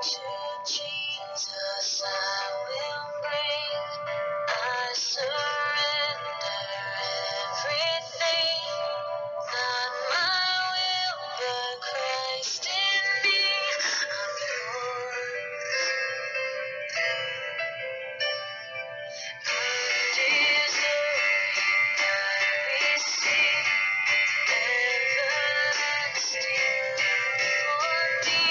To Jesus I will bring. I surrender everything. Not my will, but Christ in me. I'm yours. Undeserving, I receive. Everlasting for me.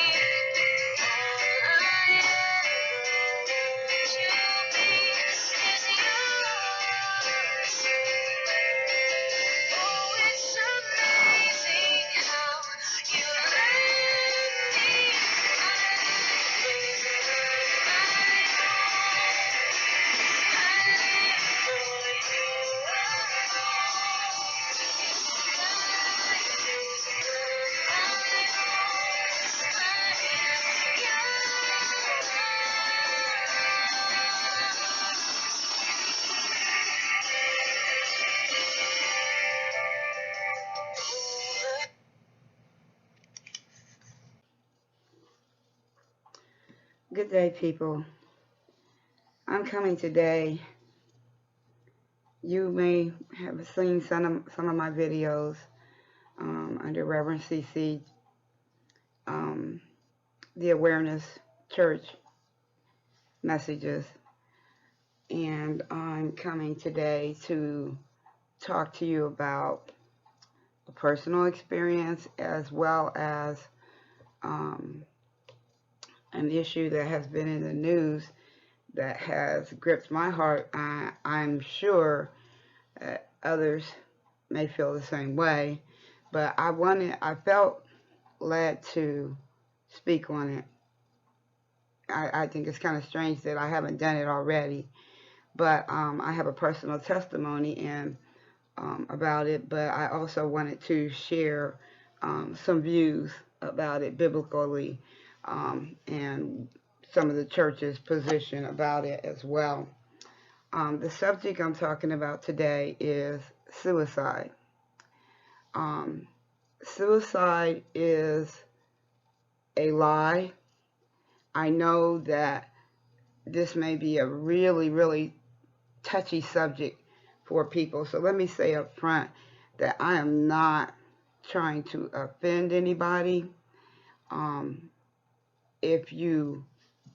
All I ever want to be is yours. Oh, it's amazing how you let me. I live for Good day, people. I'm coming today. You may have seen some of my videos under Reverend CC, the Awareness Church messages. And I'm coming today to talk to you about a personal experience as well as an issue that has been in the news that has gripped my heart. I'm sure others may feel the same way, but I felt led to speak on it. I think it's kind of strange that I haven't done it already, but I have a personal testimony and about it, but I also wanted to share some views about it biblically and some of the church's position about it as well. The subject I'm talking about today is suicide. Suicide is a lie. I know that this may be a really, really touchy subject for people, so let me say up front that I am not trying to offend anybody. If you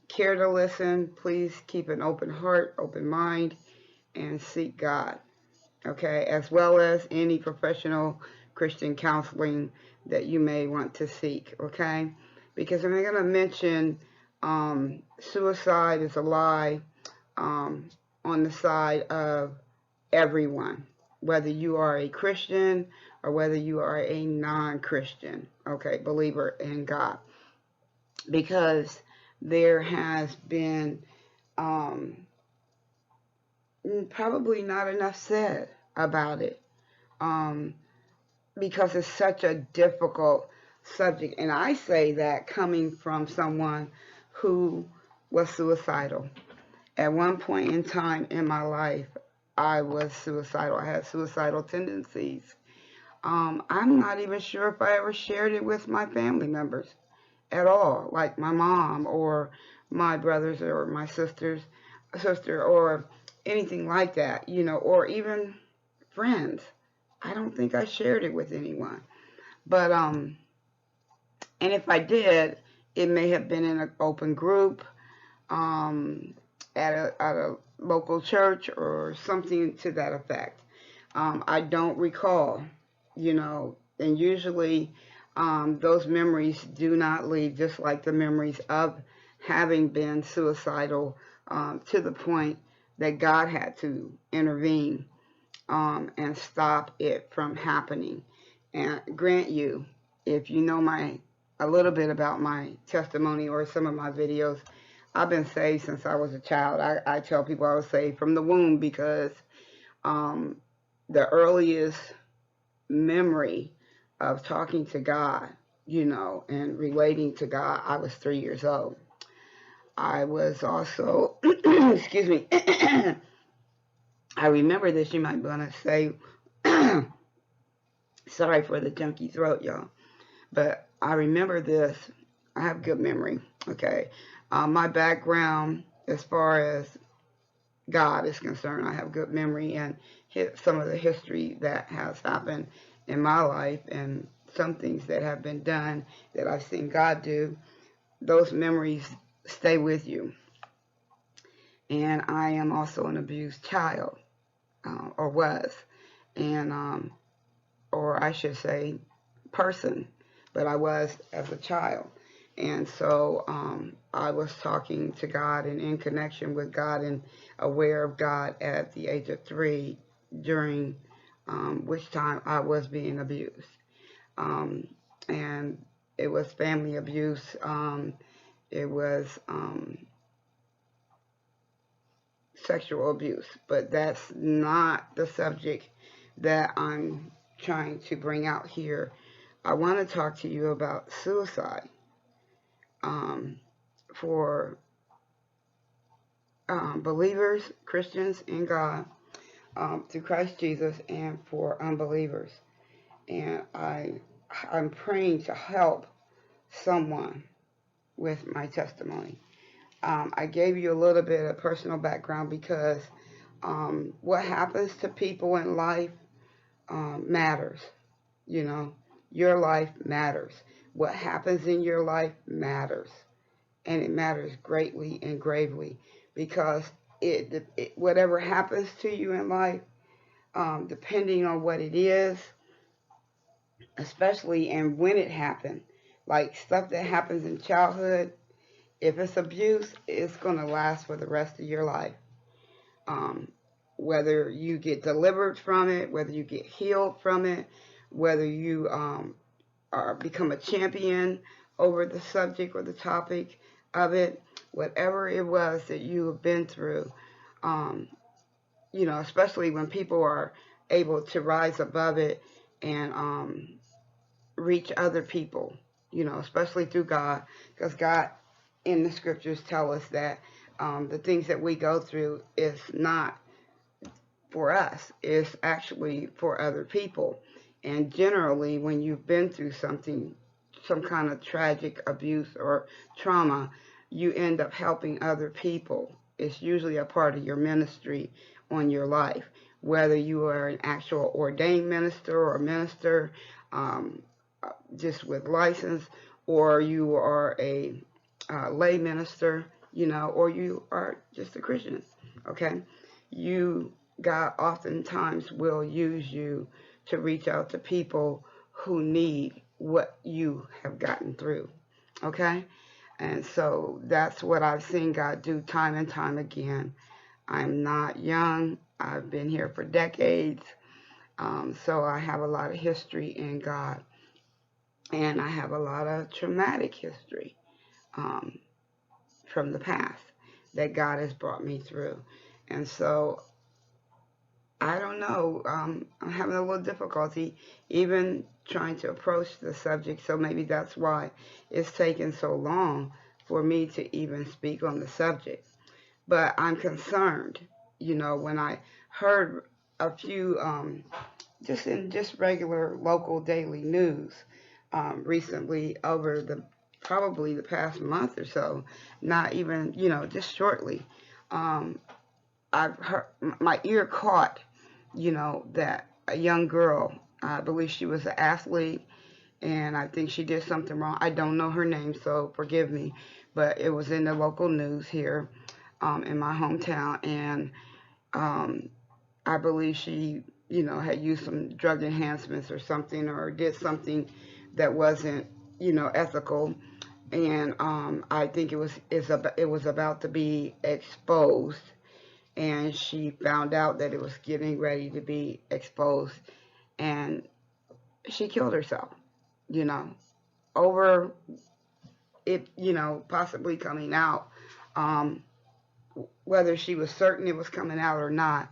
care to listen, please keep an open heart, open mind, and seek God, okay, as well as any professional Christian counseling that you may want to seek, okay, because I'm going to mention suicide is a lie on the side of everyone, whether you are a Christian or whether you are a non-Christian, okay, believer in God, because there has been probably not enough said about it because it's such a difficult subject. And I say that coming from someone who was suicidal. At one point in time in my life, I was suicidal. I had suicidal tendencies. I'm not even sure if I ever shared it with my family members at all, like my mom or my brothers or my sister or anything like that, you know, or even friends. I don't think I shared it with anyone. But and if I did, it may have been in an open group at a local church or something to that effect. I don't recall, you know, and usually those memories do not leave, just like the memories of having been suicidal to the point that God had to intervene and stop it from happening. And grant you, if you know a little bit about my testimony or some of my videos, I've been saved since I was a child. I tell people I was saved from the womb because the earliest memory of talking to God, you know, and relating to God, I was 3 years old. I was also, excuse me, I remember this, you might want to say, sorry for the junky throat, y'all, but I remember this. I have good memory. Okay. My background, as far as God is concerned, I have good memory, and some of the history that has happened in my life and some things that have been done that I've seen God do, those memories stay with you. And I am also an abused child, or was, and or I should say person, but I was as a child. And so I was talking to God and in connection with God and aware of God at the age of 3, during which time I was being abused. And it was family abuse. It was sexual abuse, but that's not the subject that I'm trying to bring out here. I want to talk to you about suicide, for believers, Christians in God, through Christ Jesus, and for unbelievers. And I'm praying to help someone with my testimony. I gave you a little bit of personal background because what happens to people in life matters. You know, your life matters. What happens in your life matters. And it matters greatly and gravely, because whatever happens to you in life, depending on what it is, especially and when it happened, like stuff that happens in childhood, if it's abuse, it's going to last for the rest of your life. Whether you get delivered from it, whether you get healed from it, whether you become a champion over the subject or the topic of it, whatever it was that you have been through, especially when people are able to rise above it and reach other people, especially through God, because God in the scriptures tell us that the things that we go through is not for us, it's actually for other people. And generally, when you've been through something, some kind of tragic abuse or trauma, you end up helping other people. It's usually a part of your ministry on your life, whether you are an actual ordained minister or a minister just with license, or you are a lay minister, or you are just a Christian, okay? God oftentimes will use you to reach out to people who need what you have gotten through, okay? And so that's what I've seen God do time and time again. I'm not young. I've been here for decades. So I have a lot of history in God. And I have a lot of traumatic history from the past that God has brought me through. And so I don't know. I'm having a little difficulty even trying to approach the subject. So maybe that's why it's taken so long for me to even speak on the subject. But I'm concerned, when I heard a few, just regular local daily news recently over probably the past month or so, not even, just shortly, I've heard, my ear caught, that a young girl, I believe she was an athlete, and I think she did something wrong. I don't know her name, so forgive me, but it was in the local news here in my hometown, and I believe she, had used some drug enhancements or something, or did something that wasn't, ethical, and I think it was about to be exposed, and she found out that it was getting ready to be exposed, and she killed herself, over it, possibly coming out. Whether she was certain it was coming out or not,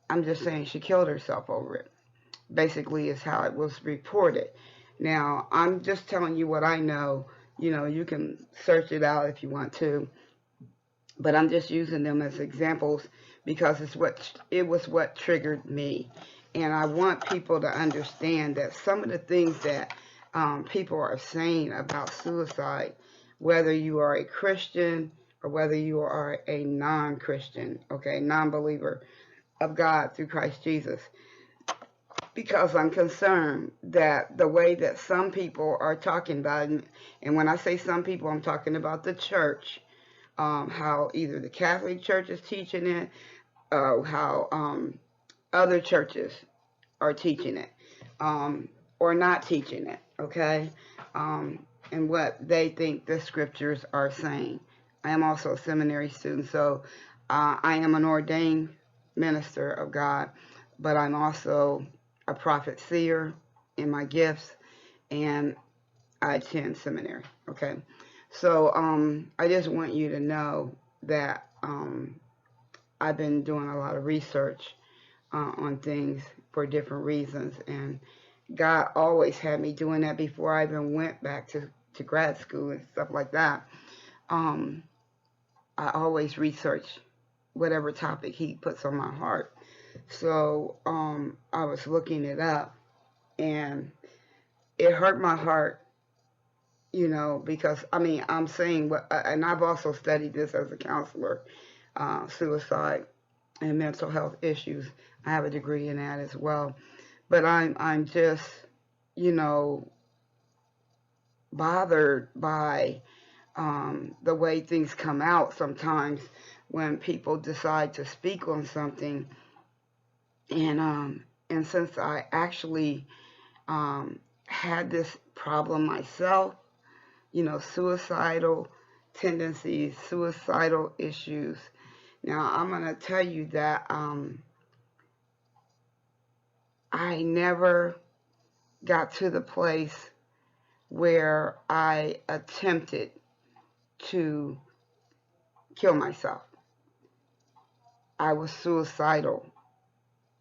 I'm just saying she killed herself over it. Basically, is how it was reported. Now, I'm just telling you what I know. You can search it out if you want to, but I'm just using them as examples because it was what triggered me. And I want people to understand that some of the things that people are saying about suicide, whether you are a Christian or whether you are a non-Christian, okay, non-believer of God through Christ Jesus. Because I'm concerned that the way that some people are talking about it, and when I say some people, I'm talking about the church, how either the Catholic Church is teaching it, how other churches are teaching it, or not teaching it, okay? And what they think the scriptures are saying. I am also a seminary student, so I am an ordained minister of God, but I'm also a prophet seer in my gifts, and I attend seminary, okay? So I just want you to know that I've been doing a lot of research on things for different reasons, and God always had me doing that before I even went back to grad school and stuff like that. I always research whatever topic He puts on my heart. So I was looking it up, and it hurt my heart, because I'm saying what, and I've also studied this as a counselor, suicide and mental health issues. I have a degree in that as well, but I'm just, bothered by the way things come out sometimes when people decide to speak on something, and since I actually had this problem myself, suicidal tendencies, suicidal issues. Now, I'm going to tell you that I never got to the place where I attempted to kill myself. I was suicidal.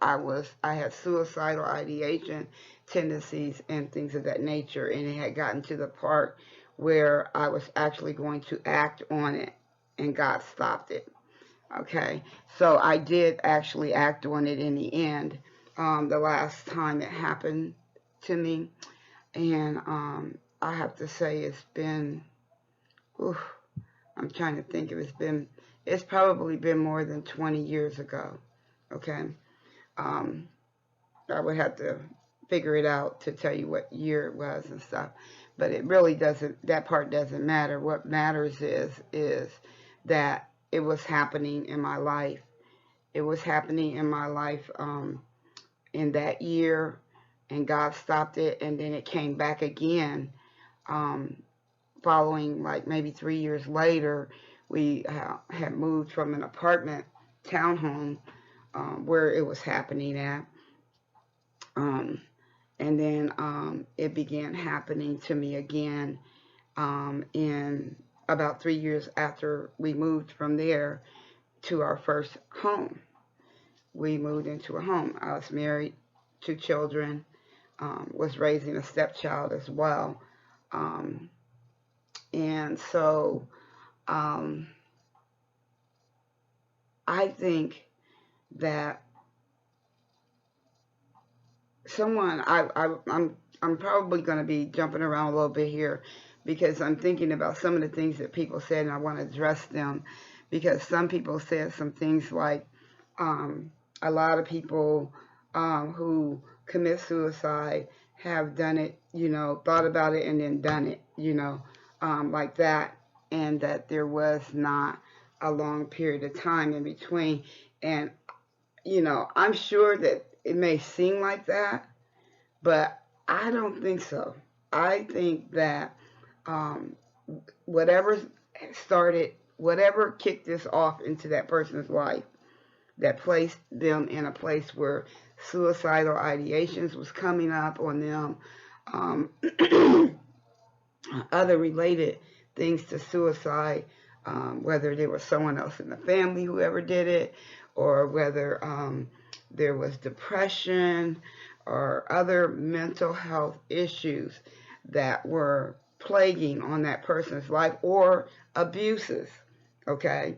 I had suicidal ideation tendencies and things of that nature, and it had gotten to the part where I was actually going to act on it, and God stopped it. Okay, so I did actually act on it in the end, the last time it happened to me, and I have to say it's been, I'm trying to think if it's probably been more than 20 years ago, okay? I would have to figure it out to tell you what year it was and stuff, but it really doesn't, that part doesn't matter. What matters is that it was happening in my life. It was happening in my life in that year, and God stopped it, and then it came back again following, like, maybe 3 years later. We had moved from an apartment townhome where it was happening at, and then it began happening to me again in about 3 years after we moved from there to our first home. We moved into a home. I was married, 2 children, was raising a stepchild as well. And so I think that I'm probably going to be jumping around a little bit here because I'm thinking about some of the things that people said, and I want to address them, because some people said some things like a lot of people who commit suicide have done it, thought about it and then done it, like that, and that there was not a long period of time in between. And, I'm sure that it may seem like that, but I don't think so. I think that whatever kicked this off into that person's life, that placed them in a place where suicidal ideations was coming up on them, other related things to suicide, whether there was someone else in the family who ever did it, or whether there was depression or other mental health issues that were plaguing on that person's life, or abuses, okay?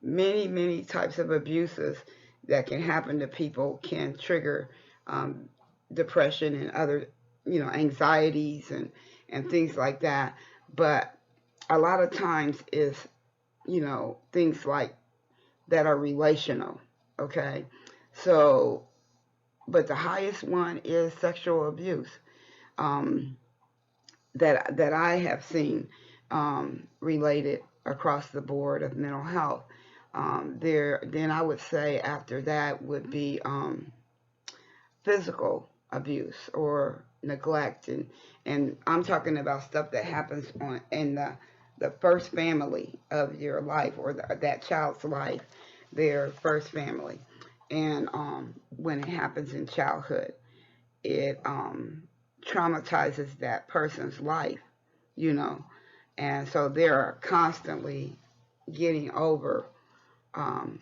Many types of abuses that can happen to people can trigger depression and other anxieties and things like that. But a lot of times is, things like that are relational. Okay. So, but the highest one is sexual abuse. Um, that I have seen related across the board of mental health. Then I would say after that would be physical abuse or neglect, and I'm talking about stuff that happens in the first family of your life, or that child's life, their first family, and when it happens in childhood, it traumatizes that person's life, you know, and so they're constantly getting over um,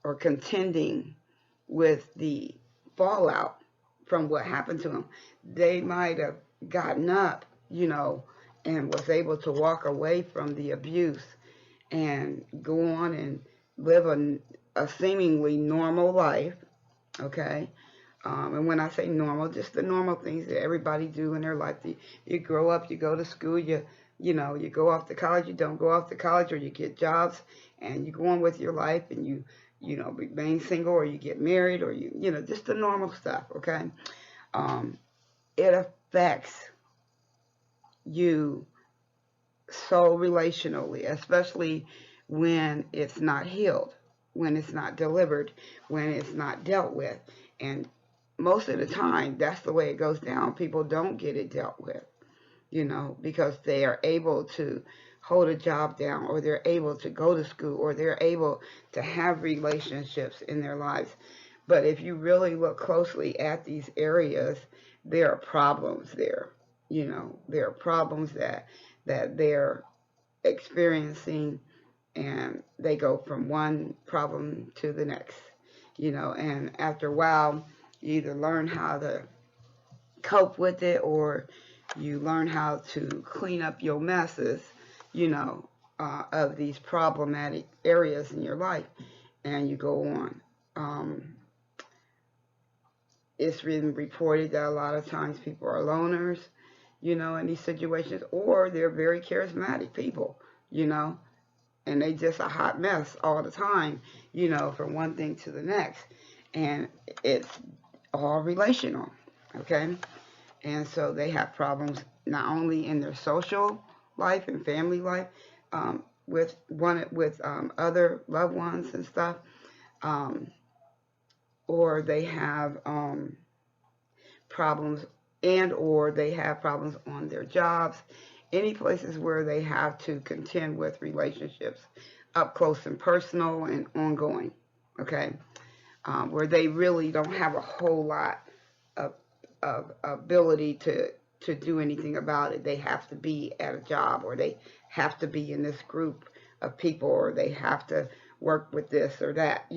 or contending with the fallout from what happened to them. They might have gotten up, and was able to walk away from the abuse and go on and live a seemingly normal life, okay? And when I say normal, just the normal things that everybody do in their life. You grow up, you go to school, you go off to college, you don't go off to college, or you get jobs, and you go on with your life, and you remain single, or you get married, or just the normal stuff, okay? It affects you so relationally, especially when it's not healed, when it's not delivered, when it's not dealt with. And most of the time, that's the way it goes down. People don't get it dealt with, because they are able to hold a job down, or they're able to go to school, or they're able to have relationships in their lives. But if you really look closely at these areas, there are problems there. There are problems that they're experiencing, and they go from one problem to the next. And after a while, you either learn how to cope with it, or you learn how to clean up your messes, of these problematic areas in your life, and you go on. It's been reported that a lot of times people are loners, in these situations, or they're very charismatic people, and they just a hot mess all the time, from one thing to the next. And it's all relational, okay? And so they have problems not only in their social life and family life, with other loved ones and stuff, um, or they have problems, or they have problems on their jobs, any places where they have to contend with relationships up close and personal and ongoing, okay? Where they really don't have a whole lot of ability to do anything about it. They have to be at a job, or they have to be in this group of people, or they have to work with this or that,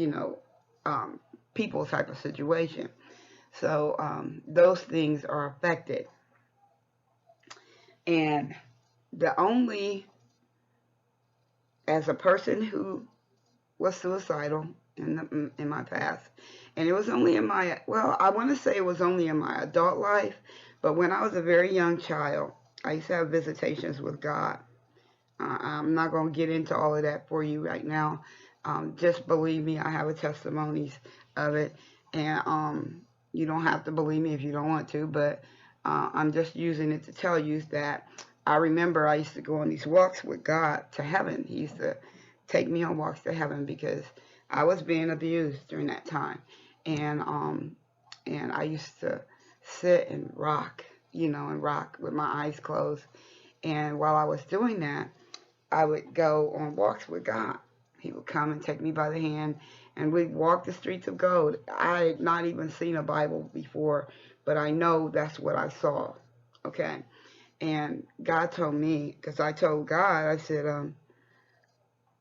people type of situation. So those things are affected. And as a person who was suicidal in my past, and it was only I want to say it was only in my adult life, but when I was a very young child, I used to have visitations with God. I'm not going to get into all of that for you right now. Just believe me, I have a testimonies of it, and you don't have to believe me if you don't want to, but I'm just using it to tell you that I remember I used to go on these walks with God to heaven. He used to take me on walks to heaven because I was being abused during that time, and I used to sit and rock, and rock with my eyes closed. And while I was doing that, I would go on walks with God. He would come and take me by the hand, and we'd walk the streets of gold. I had not even seen a Bible before, but I know that's what I saw, okay? And God told me, because I told God, I said,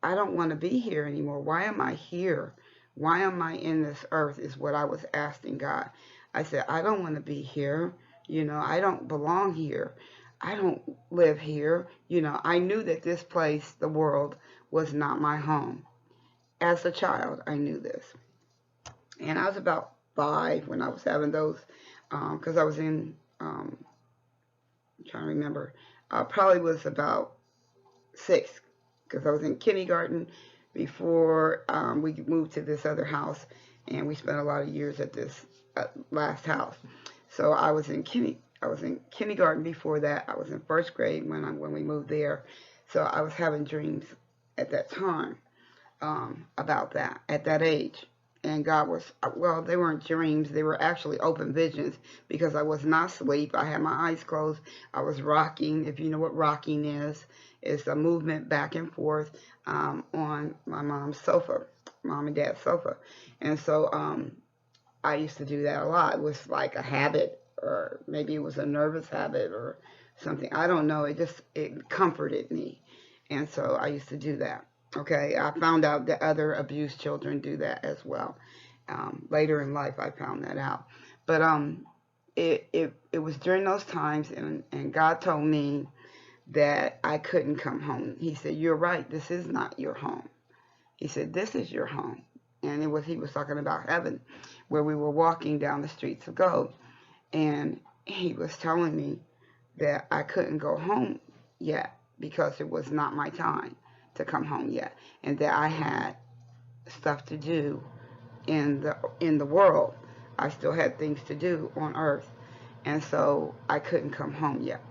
I don't want to be here anymore. Why am I here? Why am I in this earth is what I was asking God. I said, I don't want to be here. I don't belong here. I don't live here. I knew that this place, the world, was not my home. As a child, I knew this. And I was about 5 when I was having those, because I was in I'm trying to remember. Probably was about 6, because I was in kindergarten before we moved to this other house, and we spent a lot of years at this last house. So I was in kindergarten before that. I was in first grade when we moved there. So I was having dreams at that time about that at that age. And God was, well, they weren't dreams. They were actually open visions because I was not asleep. I had my eyes closed. I was rocking. If you know what rocking is, it's a movement back and forth on my mom's sofa, mom and dad's sofa. And so I used to do that a lot. It was like a habit, or maybe it was a nervous habit or something. I don't know. It comforted me. And so I used to do that. Okay, I found out that other abused children do that as well. Later in life, I found that out. But it was during those times, and God told me that I couldn't come home. He said, "You're right. This is not your home." He said, "This is your home." And he was talking about heaven, where we were walking down the streets of gold, and he was telling me that I couldn't go home yet because it was not my time to come home yet, and that I had stuff to do in the world. I still had things to do on earth, and so I couldn't come home yet.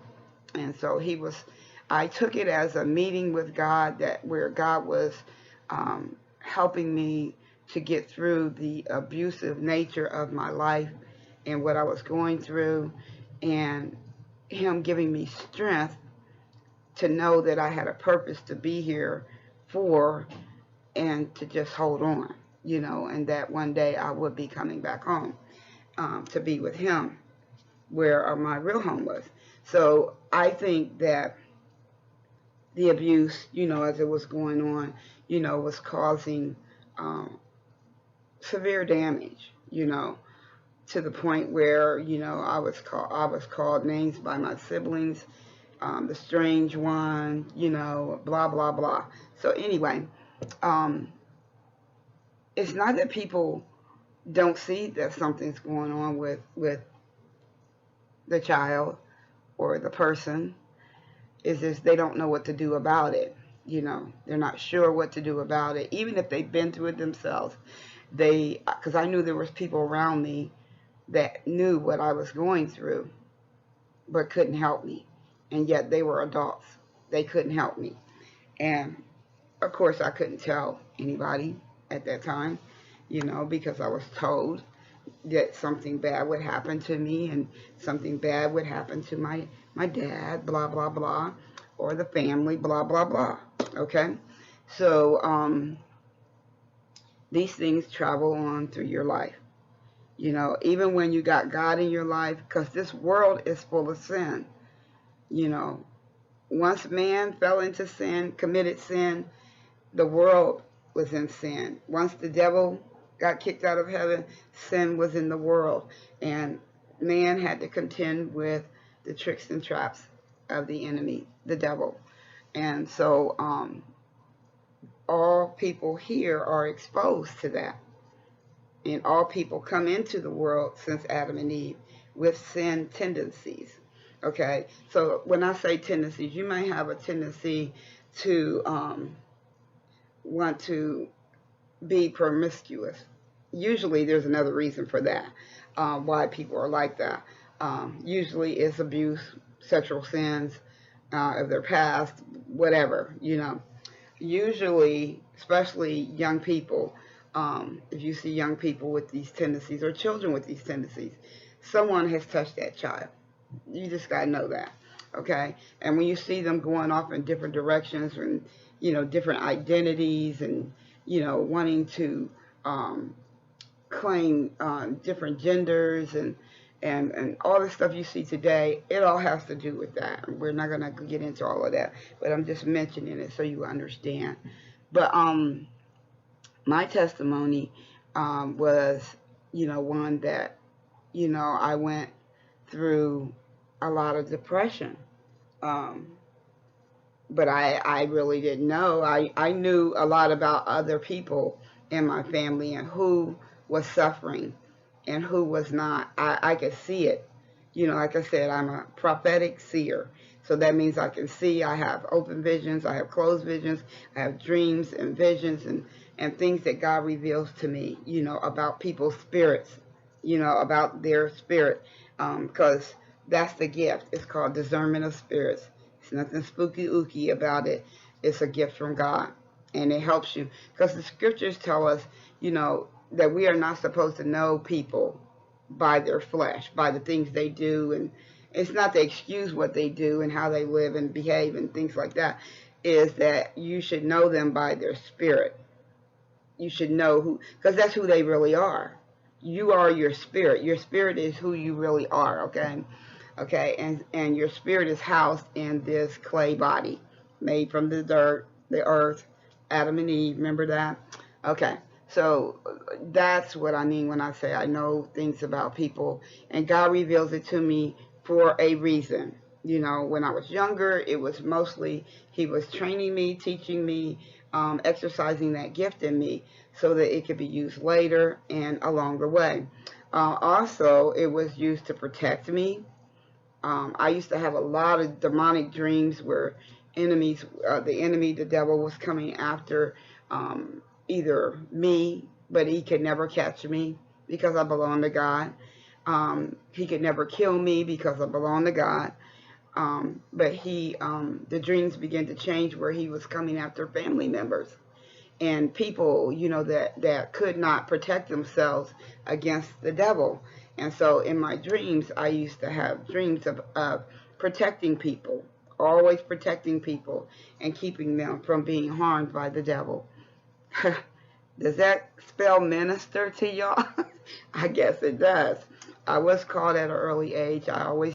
And so I took it as a meeting with God, that where God was helping me to get through the abusive nature of my life and what I was going through, and him giving me strength to know that I had a purpose to be here for, and to just hold on, and that one day I would be coming back home to be with him, where my real home was. So I think that the abuse, as it was going on, was causing severe damage, to the point where, I was called names by my siblings, the strange one, blah, blah, blah. So anyway, it's not that people don't see that something's going on with the child or the person. It's just they don't know what to do about it. They're not sure what to do about it. Even if they've been through it themselves, because I knew there was people around me that knew what I was going through, but couldn't help me. And yet they were adults. They couldn't help me. And of course I couldn't tell anybody at that time, because I was told that something bad would happen to me, and something bad would happen to my dad, blah, blah, blah, or the family, blah, blah, blah. Okay? So these things travel on through your life. Even when you got God in your life, because this world is full of sin. Once man fell into sin, committed sin, the world was in sin. Once the devil got kicked out of heaven, sin was in the world. And man had to contend with the tricks and traps of the enemy, the devil. And so all people here are exposed to that. And all people come into the world since Adam and Eve with sin tendencies. Okay, so when I say tendencies, you may have a tendency to want to be promiscuous. Usually there's another reason for that, why people are like that. Usually it's abuse, sexual sins of their past, whatever, Usually, especially young people, if you see young people with these tendencies, or children with these tendencies, someone has touched that child. You just got to know that, okay? And when you see them going off in different directions and, different identities and, wanting to claim different genders and all the stuff you see today, it all has to do with that. We're not going to get into all of that, but I'm just mentioning it so you understand. But my testimony was, one that, I went through a lot of depression. But I really didn't know. I knew a lot about other people in my family and who was suffering and who was not. I could see it, You know, like I said, I'm a prophetic seer. So that means I can see, I have open visions, I have closed visions, I have dreams and visions and things that God reveals to me, you know, about people's spirits, you know, about their spirit. Because that's the gift. It's called discernment of spirits. It's nothing spooky ooky about it. It's a gift from God. And it helps you. Because the scriptures tell us, you know, that we are not supposed to know people by their flesh, by the things they do. And it's not to excuse what they do and how they live and behave and things like that. Is that you should know them by their spirit. You should know who, because that's who they really are. You are your spirit. Your spirit is who you really are, okay? Okay, and your spirit is housed in this clay body made from the dirt, the earth, Adam and Eve, remember that? Okay, so that's what I mean when I say I know things about people, and God reveals it to me for a reason. You know, when I was younger, it was mostly He was training me, teaching me, exercising that gift in me so that it could be used later and along the way. Also, it was used to protect me. I used to have a lot of demonic dreams where the devil was coming after either me, but he could never catch me because I belong to God. He could never kill me because I belong to God. But the dreams began to change where he was coming after family members and people, you know, that could not protect themselves against the devil. And so in my dreams, I used to have dreams of protecting people, always protecting people and keeping them from being harmed by the devil. Does that spell minister to y'all? I guess it does. I was called at an early age. I always